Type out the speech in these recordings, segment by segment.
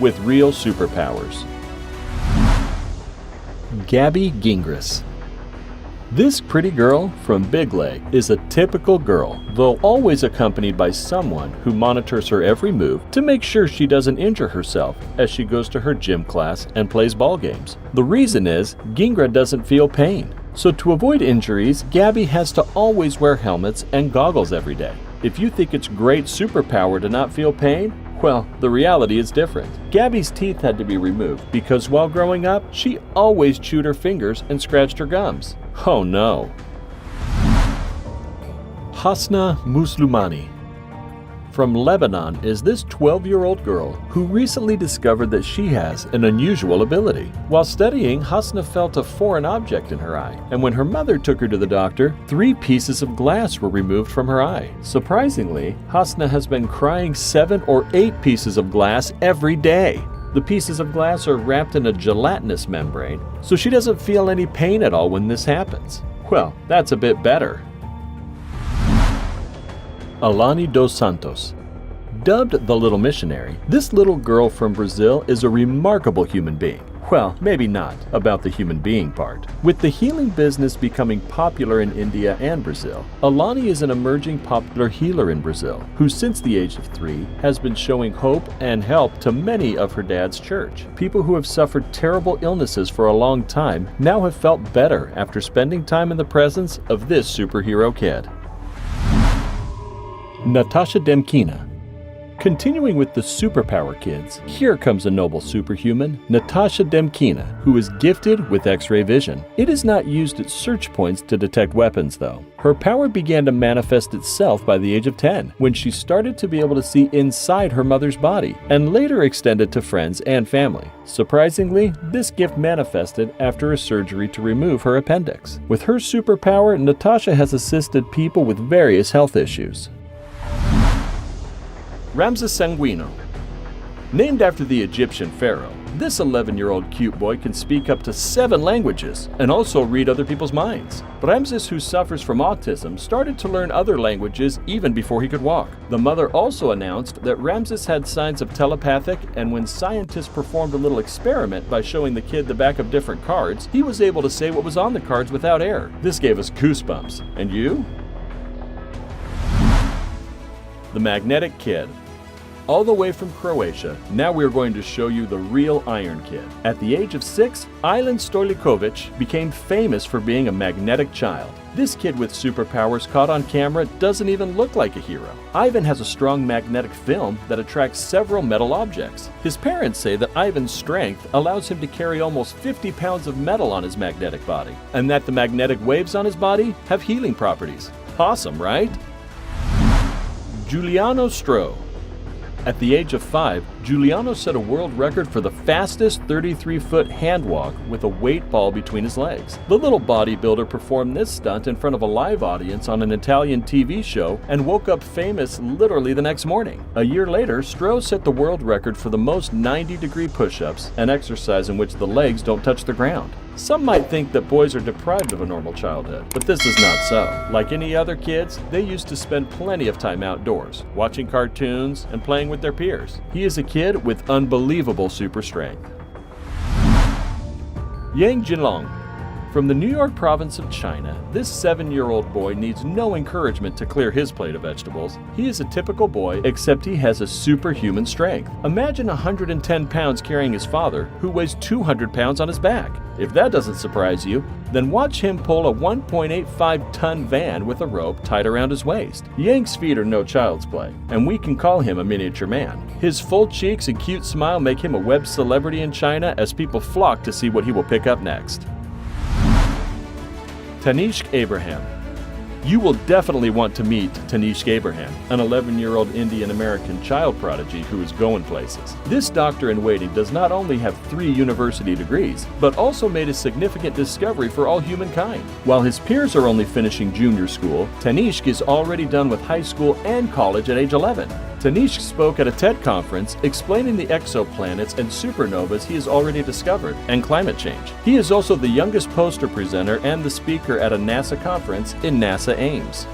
with real superpowers. Gabby Gingras. This pretty girl from Big Leg is a typical girl, though always accompanied by someone who monitors her every move to make sure she doesn't injure herself as she goes to her gym class and plays ball games. The reason is Gingra doesn't feel pain. So to avoid injuries, Gabby has to always wear helmets and goggles every day. If you think it's great superpower to not feel pain, well, the reality is different. Gabby's teeth had to be removed because while growing up, she always chewed her fingers and scratched her gums. Oh no. Hasna Muslimani. From Lebanon is this 12-year-old girl who recently discovered that she has an unusual ability. While studying, Hasna felt a foreign object in her eye, and when her mother took her to the doctor, 3 pieces of glass were removed from her eye. Surprisingly, Hasna has been crying 7 or 8 pieces of glass every day. The pieces of glass are wrapped in a gelatinous membrane, so she doesn't feel any pain at all when this happens. Well, that's a bit better. Alani dos Santos. Dubbed the Little Missionary, this little girl from Brazil is a remarkable human being. Well, maybe not about the human being part. With the healing business becoming popular in India and Brazil, Alani is an emerging popular healer in Brazil who since the age of 3 has been showing hope and help to many of her dad's church. People who have suffered terrible illnesses for a long time now have felt better after spending time in the presence of this superhero kid. Natasha Demkina. Continuing with the superpower kids, here comes a noble superhuman, Natasha Demkina, who is gifted with X-ray vision. It is not used at search points to detect weapons, though. Her power began to manifest itself by the age of 10, when she started to be able to see inside her mother's body, and later extended to friends and family. Surprisingly, this gift manifested after a surgery to remove her appendix. With her superpower, Natasha has assisted people with various health issues. Ramses Sanguino. Named after the Egyptian pharaoh, this 11-year-old cute boy can speak up to 7 languages and also read other people's minds. Ramses, who suffers from autism, started to learn other languages even before he could walk. The mother also announced that Ramses had signs of telepathic, and when scientists performed a little experiment by showing the kid the back of different cards, he was able to say what was on the cards without error. This gave us goosebumps. And you? The Magnetic Kid. All the way from Croatia, now we are going to show you the real Iron Kid. At the age of 6, Ivan Stojljkovic became famous for being a magnetic child. This kid with superpowers caught on camera doesn't even look like a hero. Ivan has a strong magnetic film that attracts several metal objects. His parents say that Ivan's strength allows him to carry almost 50 pounds of metal on his magnetic body, and that the magnetic waves on his body have healing properties. Awesome, right? Giuliano Stro. At the age of 5, Giuliano set a world record for the fastest 33-foot hand walk with a weight ball between his legs. The little bodybuilder performed this stunt in front of a live audience on an Italian TV show and woke up famous literally the next morning. A year later, Stro set the world record for the most 90-degree push-ups, an exercise in which the legs don't touch the ground. Some might think that boys are deprived of a normal childhood, but this is not so. Like any other kids, they used to spend plenty of time outdoors, watching cartoons and playing with their peers. He is a kid with unbelievable super strength. Yang Jinlong. From the New York province of China, this 7-year-old boy needs no encouragement to clear his plate of vegetables. He is a typical boy, except he has a superhuman strength. Imagine 110 pounds carrying his father, who weighs 200 pounds on his back. If that doesn't surprise you, then watch him pull a 1.85-ton van with a rope tied around his waist. Yang's feet are no child's play, and we can call him a miniature man. His full cheeks and cute smile make him a web celebrity in China as people flock to see what he will pick up next. Tanishq Abraham. You will definitely want to meet Tanishq Abraham, an 11-year-old Indian-American child prodigy who is going places. This doctor-in-waiting does not only have 3 university degrees, but also made a significant discovery for all humankind. While his peers are only finishing junior school, Tanishq is already done with high school and college at age 11. Tanishq spoke at a TED conference explaining the exoplanets and supernovas he has already discovered and climate change. He is also the youngest poster presenter and the speaker at a NASA conference in NASA Ames.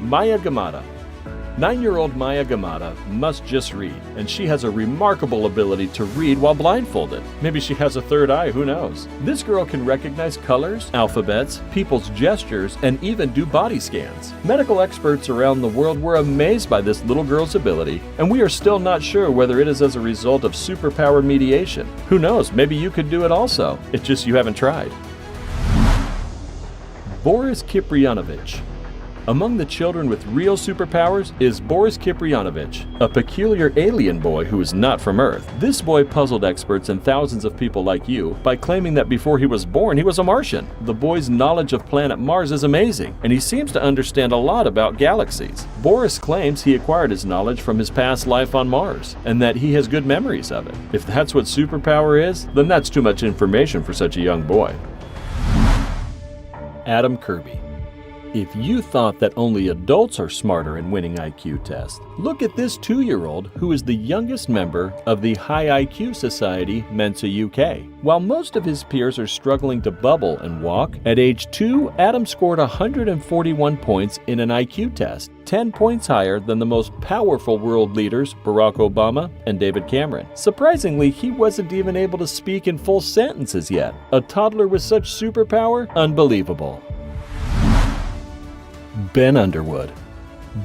Maya Gamada. 9-year-old Maya Gamada must just read, and she has a remarkable ability to read while blindfolded. Maybe she has a third eye, who knows? This girl can recognize colors, alphabets, people's gestures, and even do body scans. Medical experts around the world were amazed by this little girl's ability, and we are still not sure whether it is as a result of superpower mediation. Who knows, maybe you could do it also. It's just you haven't tried. Boris Kiprianovich. Among the children with real superpowers is Boris Kiprianovich, a peculiar alien boy who is not from Earth. This boy puzzled experts and thousands of people like you by claiming that before he was born, he was a Martian. The boy's knowledge of planet Mars is amazing, and he seems to understand a lot about galaxies. Boris claims he acquired his knowledge from his past life on Mars, and that he has good memories of it. If that's what superpower is, then that's too much information for such a young boy. Adam Kirby. If you thought that only adults are smarter in winning IQ tests, look at this 2-year-old who is the youngest member of the High IQ Society Mensa UK. While most of his peers are struggling to bubble and walk, at age 2, Adam scored 141 points in an IQ test, 10 points higher than the most powerful world leaders Barack Obama and David Cameron. Surprisingly, he wasn't even able to speak in full sentences yet. A toddler with such superpower? Unbelievable. Ben Underwood.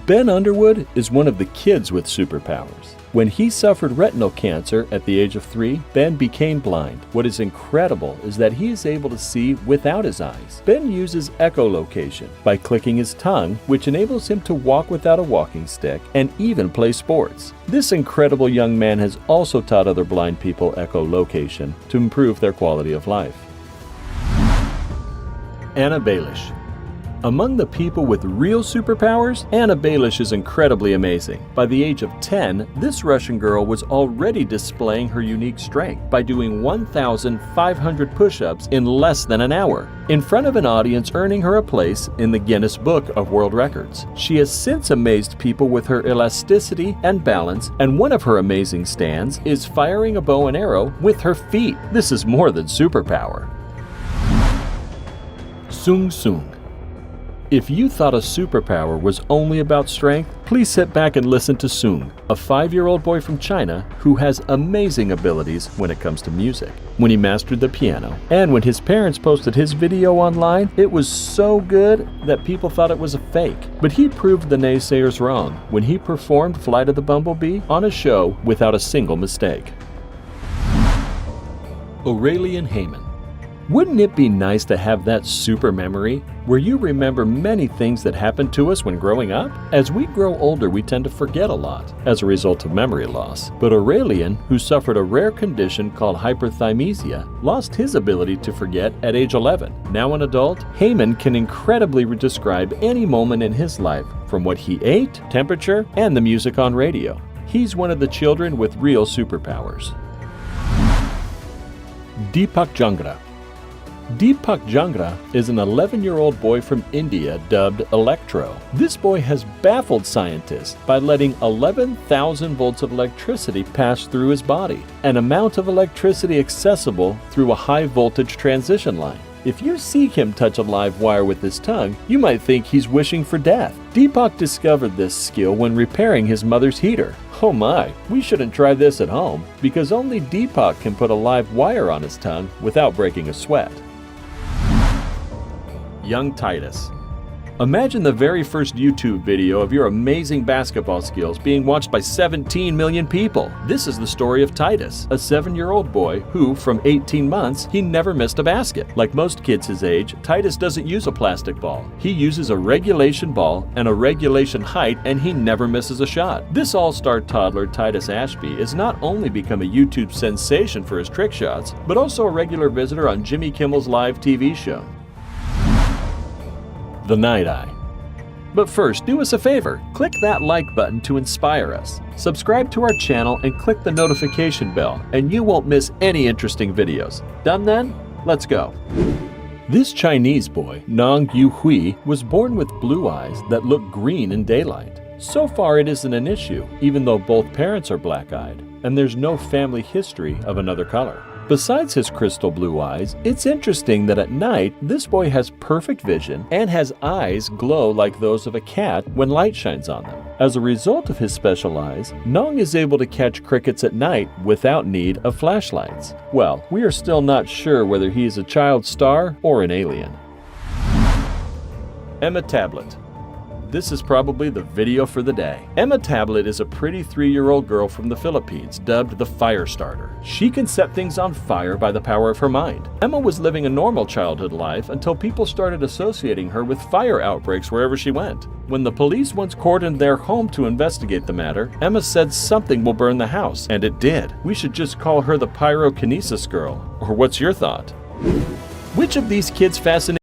Ben Underwood is one of the kids with superpowers. When he suffered retinal cancer at the age of 3, Ben became blind. What is incredible is that he is able to see without his eyes. Ben uses echolocation by clicking his tongue, which enables him to walk without a walking stick and even play sports. This incredible young man has also taught other blind people echolocation to improve their quality of life. Anna Baelish. Among the people with real superpowers, Anna Baelish is incredibly amazing. By the age of 10, this Russian girl was already displaying her unique strength by doing 1,500 push-ups in less than an hour, in front of an audience, earning her a place in the Guinness Book of World Records. She has since amazed people with her elasticity and balance, and one of her amazing stands is firing a bow and arrow with her feet. This is more than superpower. Sung Sung. If you thought a superpower was only about strength, please sit back and listen to Sung, a 5-year-old boy from China who has amazing abilities when it comes to music. When he mastered the piano, and when his parents posted his video online, it was so good that people thought it was a fake. But he proved the naysayers wrong when he performed Flight of the Bumblebee on a show without a single mistake. Aurelian Heyman. Wouldn't it be nice to have that super memory where you remember many things that happened to us when growing up? As we grow older, we tend to forget a lot as a result of memory loss. But Aurelian, who suffered a rare condition called hyperthymesia, lost his ability to forget at age 11. Now an adult, Heyman can incredibly describe any moment in his life, from what he ate, temperature, and the music on radio. He's one of the children with real superpowers. Deepak Jangra. Deepak Jangra is an 11-year-old boy from India dubbed Electro. This boy has baffled scientists by letting 11,000 volts of electricity pass through his body, an amount of electricity accessible through a high-voltage transition line. If you see him touch a live wire with his tongue, you might think he's wishing for death. Deepak discovered this skill when repairing his mother's heater. Oh my, we shouldn't try this at home, because only Deepak can put a live wire on his tongue without breaking a sweat. Young Titus. Imagine the very first YouTube video of your amazing basketball skills being watched by 17 million people. This is the story of Titus, a 7-year-old boy who, from 18 months, he never missed a basket. Like most kids his age, Titus doesn't use a plastic ball. He uses a regulation ball and a regulation height, and he never misses a shot. This all-star toddler, Titus Ashby, has not only become a YouTube sensation for his trick shots, but also a regular visitor on Jimmy Kimmel's live TV show. The Night Eye. But first, do us a favor. Click that like button to inspire us. Subscribe to our channel and click the notification bell, and you won't miss any interesting videos. Done then? Let's go. This Chinese boy, Nong Yu Hui, was born with blue eyes that look green in daylight. So far it isn't an issue, even though both parents are black-eyed, and there's no family history of another color. Besides his crystal blue eyes, it's interesting that at night, this boy has perfect vision and has eyes glow like those of a cat when light shines on them. As a result of his special eyes, Nong is able to catch crickets at night without need of flashlights. Well, we are still not sure whether he is a child star or an alien. Emma Tablet. This is probably the video for the day. Emma Tablet is a pretty 3-year-old girl from the Philippines, dubbed the Fire Starter. She can set things on fire by the power of her mind. Emma was living a normal childhood life until people started associating her with fire outbreaks wherever she went. When the police once cordoned their home to investigate the matter, Emma said something will burn the house, and it did. We should just call her the pyrokinesis girl. Or what's your thought? Which of these kids fascinates